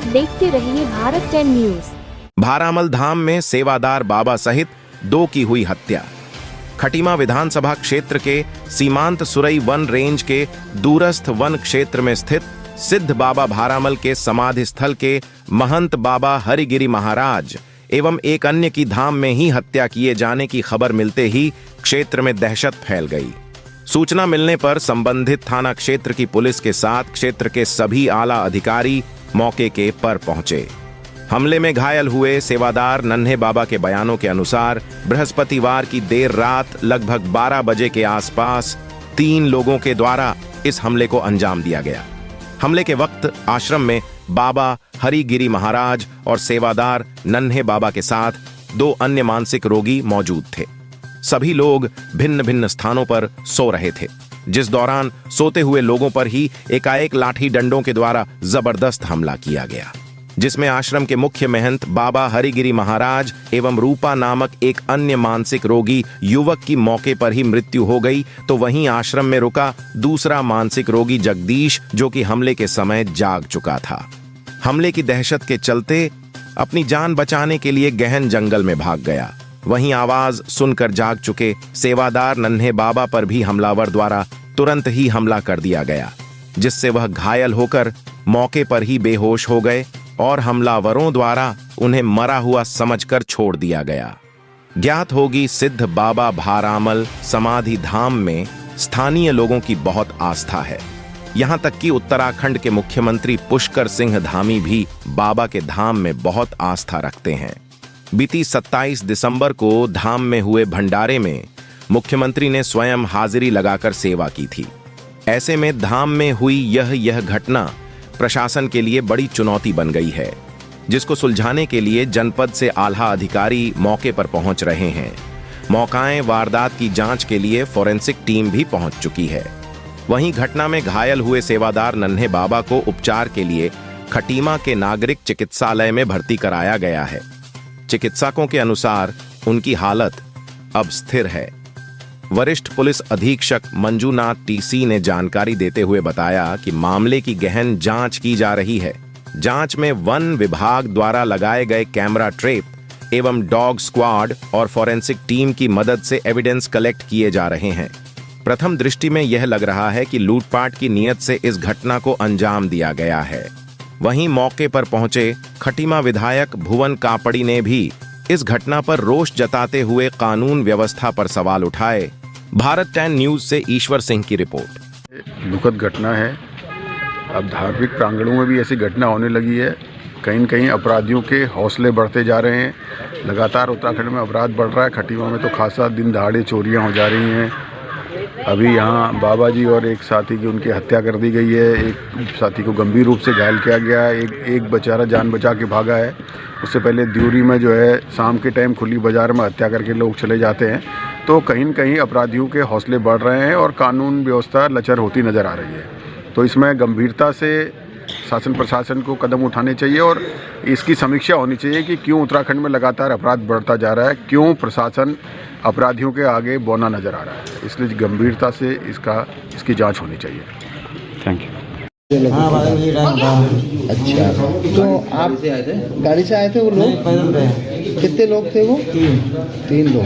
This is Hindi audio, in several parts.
देखते रहिए भारत 10 न्यूज। भारामल धाम में सेवादार बाबा सहित 2 की हुई हत्या। खटीमा विधानसभा क्षेत्र के सीमांत सुरई वन रेंज के दूरस्थ वन क्षेत्र में स्थित सिद्ध बाबा भारामल के समाधि स्थल के महंत बाबा हरिगिरि महाराज एवं एक अन्य की धाम में ही हत्या किए जाने की खबर मिलते ही क्षेत्र में दहशत फैल गई। सूचना मिलने पर संबंधित थाना क्षेत्र की पुलिस के साथ क्षेत्र के सभी आला अधिकारी मौके के पर पहुंचे। हमले में घायल हुए सेवादार नन्हे बाबा के बयानों के अनुसार बृहस्पतिवार की देर रात लगभग 12 बजे के आसपास 3 लोगों के द्वारा इस हमले को अंजाम दिया गया। हमले के वक्त आश्रम में बाबा हरिगिरि महाराज और सेवादार नन्हे बाबा के साथ 2 अन्य मानसिक रोगी मौजूद थे। सभी लोग भिन्न भिन्न स्थानों पर सो रहे थे, जिस दौरान सोते हुए लोगों पर ही एकाएक लाठी डंडों के द्वारा जबरदस्त हमला किया गया, जिसमें आश्रम के मुख्य महंत बाबा हरिगिरि महाराज एवं रूपा नामक एक अन्य मानसिक रोगी युवक की मौके पर ही मृत्यु हो गई, तो वहीं आश्रम में रुका दूसरा मानसिक रोगी जगदीश, जो कि हमले के समय जाग चुका था, हमले की दहशत के चलते अपनी जान बचाने के लिए गहन जंगल में भाग गया। वहीं आवाज सुनकर जाग चुके सेवादार नन्हे बाबा पर भी हमलावर द्वारा तुरंत ही हमला कर दिया गया, जिससे वह घायल होकर मौके पर ही बेहोश हो गए और हमलावरों द्वारा उन्हें मरा हुआ समझकर छोड़ दिया गया। ज्ञात होगी सिद्ध बाबा भारामल समाधि धाम में स्थानीय लोगों की बहुत आस्था है। यहां तक कि उत्तराखंड के मुख्यमंत्री पुष्कर सिंह धामी भी बाबा के धाम में बहुत आस्था रखते हैं। बीती 27 दिसंबर को धाम में हुए भंडारे में मुख्यमंत्री ने स्वयं हाजिरी लगाकर सेवा की थी। ऐसे में धाम में हुई यह घटना प्रशासन के लिए बड़ी चुनौती बन गई है, जिसको सुलझाने के लिए जनपद से आला अधिकारी मौके पर पहुंच रहे हैं। मौकाएं वारदात की जांच के लिए फोरेंसिक टीम भी पहुंच चुकी है। वहीं घटना में घायल हुए सेवादार नन्हे बाबा को उपचार के लिए खटीमा के नागरिक चिकित्सालय में भर्ती कराया गया है। चिकित्सकों के अनुसार उनकी हालत अब स्थिर है। वरिष्ठ पुलिस अधीक्षक मंजूनाथ टीसी ने जानकारी देते हुए बताया कि मामले की गहन जांच की जा रही है। जांच में वन विभाग द्वारा लगाए गए कैमरा ट्रैप एवं डॉग स्क्वाड और फोरेंसिक टीम की मदद से एविडेंस कलेक्ट किए जा रहे हैं। प्रथम दृष्टि में यह लग रहा है कि लूटपाट की नीयत से इस घटना को अंजाम दिया गया है। वहीं मौके पर पहुंचे खटीमा विधायक भुवन कापड़ी ने भी इस घटना पर रोष जताते हुए कानून व्यवस्था पर सवाल उठाए। भारत 10 न्यूज से ईश्वर सिंह की रिपोर्ट। दुखद घटना है। अब धार्मिक प्रांगणों में भी ऐसी घटना होने लगी है। कहीं न कहीं अपराधियों के हौसले बढ़ते जा रहे हैं। लगातार उत्तराखंड में अपराध बढ़ रहा है। खटीमा में तो खासा दिन दहाड़े चोरियां हो जा रही हैं। अभी यहाँ बाबा जी और एक साथी की उनकी हत्या कर दी गई है। एक साथी को गंभीर रूप से घायल किया गया है। एक बेचारा जान बचा के भागा है। उससे पहले द्यूरी में जो है शाम के टाइम खुली बाजार में हत्या करके लोग चले जाते हैं। तो कहीं न कहीं अपराधियों के हौसले बढ़ रहे हैं और कानून व्यवस्था लचर होती नज़र आ रही है। तो इसमें गंभीरता से शासन प्रशासन को कदम उठाने चाहिए और इसकी समीक्षा होनी चाहिए कि क्यों उत्तराखंड में लगातार अपराध बढ़ता जा रहा है, क्यों प्रशासन अपराधियों के आगे बौना नज़र आ रहा है। इसलिए गंभीरता से इसकी जांच होनी चाहिए। Thank you. हाँ, अच्छा, तो आप गाड़ी से आए थे? वो लोग कितने लोग थे? वो 3 लोग।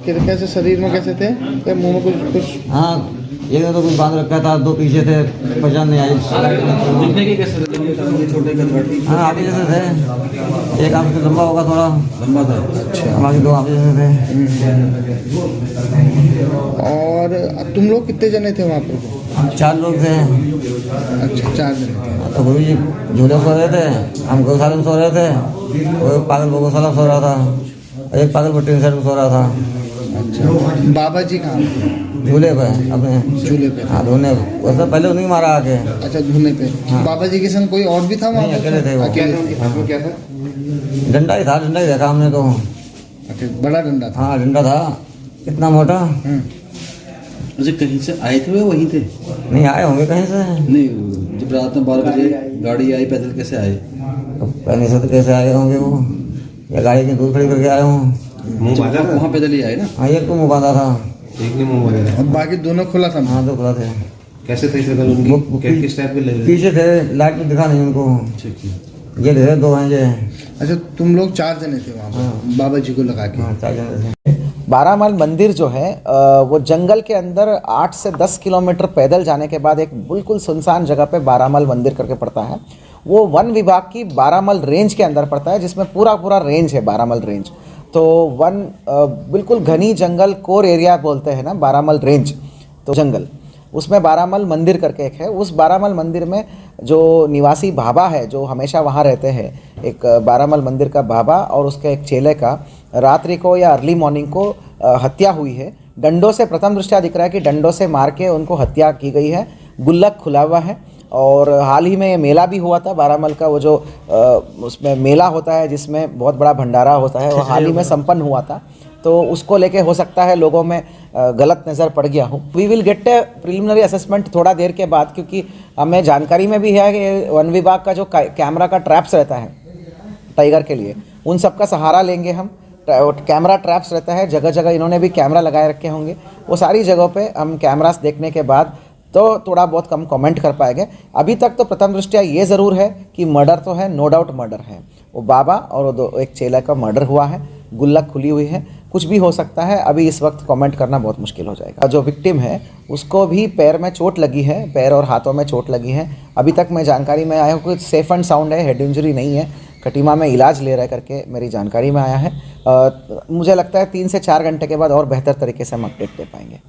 कैसे शरीर में कैसे थे? क्या मुंह में कुछ? हाँ, एक तो कुछ बांध रखा था, 2 पीछे थे, पहचान नहीं आई। दिखने के कैसे थे? छोटे हाँ, आगे जैसे थे। एक आगे से लंबा होगा, थोड़ा लंबा था। अच्छा, बाकी 2 आगे जैसे थे। और तुम लोग कितने जने थे वहाँ पर? हम 4 लोग थे। अच्छा, 4 जने थे। तो वो झूले सो रहे थे, हम गौशाला में सो रहे थे, वो पागल गौशाला सो रहा था, एक पागल भट्टी साइड में सो रहा था। अच्छा, बाबा जी कहाँ? झूले पे, अपने झूले पे। हाँ, धोने वैसे पहले उन्हीं मारा आके। अच्छा, धोने पे। हाँ। बाबा जी के संग कोई और भी था वहाँ? अकेले थे वो। अकेले? क्या था? डंडा ही था, डंडा ही देखा हमने तो। अच्छा, बड़ा डंडा था? हाँ, डंडा था, इतना मोटा। मुझे कहीं से आए थे? वहीं थे? नहीं, आए होंगे कहीं से। नहीं, जब रात में 12 बजे गाड़ी आई, पैदल कैसे आए? पहले से तो कैसे आए होंगे वो, या गाड़ी की दूर खड़ी करके आए हों। वहाँ पैदल ही आए ना? हाँ, एक को मुँह बांधा था, एक ने मुँह बांधा था, और बाकी दोनों खुला था। हाँ, 2 खुला थे। कैसे थे शक्ल उनकी? किस टाइप के लग रहे? पीछे थे, लाइट में दिखा नहीं उनको। ये ढेरे 2 हैं ये। अच्छा, तुम लोग 4 जने थे वहाँ पर बाबा जी को लगा के? हाँ 4 जने थे। 12 माइल मंदिर जो है वो जंगल के अंदर 8 से 10 किलोमीटर पैदल जाने के बाद एक बिल्कुल सुनसान जगह पे 12 माइल मंदिर करके पड़ता है। वो वन विभाग की 12 माइल रेंज के अंदर पड़ता है, जिसमें पूरा रेंज है 12 माइल रेंज। तो बिल्कुल घनी जंगल कोर एरिया बोलते हैं ना 12 माइल रेंज, तो जंगल उसमें 12 माइल मंदिर करके एक है। उस 12 माइल मंदिर में जो निवासी बाबा है जो हमेशा वहाँ रहते हैं, एक 12 माइल मंदिर का बाबा और उसके एक चेले का रात्रि को या अर्ली मॉर्निंग को हत्या हुई है। डंडों से प्रथम दृष्टया दिख रहा है कि डंडों से मार के उनको हत्या की गई है। गुल्लक खुला हुआ है और हाल ही में ये मेला भी हुआ था 12 माइल का, वो जो उसमें मेला होता है जिसमें बहुत बड़ा भंडारा होता है, वो हाल ही में संपन्न हुआ था। तो उसको लेके हो सकता है लोगों में गलत नज़र पड़ गया हो। We will get a preliminary assessment थोड़ा देर के बाद, क्योंकि हमें जानकारी में भी है कि वन विभाग का जो कैमरा का ट्रैप्स रहता है टाइगर के लिए, उन सब का सहारा लेंगे हम। कैमरा ट्रैप्स रहता है जगह जगह, इन्होंने भी कैमरा लगाए रखे होंगे। वो सारी जगहों पे हम कैमरास देखने के बाद तो थोड़ा बहुत कम कमेंट कर पाएंगे। अभी तक तो प्रथम दृष्टया ये ज़रूर है कि मर्डर तो है, नो डाउट मर्डर है। वो बाबा और एक चेला का मर्डर हुआ है, गुल्लक खुली हुई है, कुछ भी हो सकता है। अभी इस वक्त कमेंट करना बहुत मुश्किल हो जाएगा। जो विक्टिम है उसको भी पैर में चोट लगी है, पैर और हाथों में चोट लगी है। अभी तक मैं जानकारी में आया हूँ कुछ सेफ एंड साउंड है, हेड इंजरी नहीं है, खटीमा में इलाज ले रहा है करके मेरी जानकारी में आया है। मुझे लगता है 3 से 4 घंटे के बाद और बेहतर तरीके से हम अपडेट दे पाएंगे।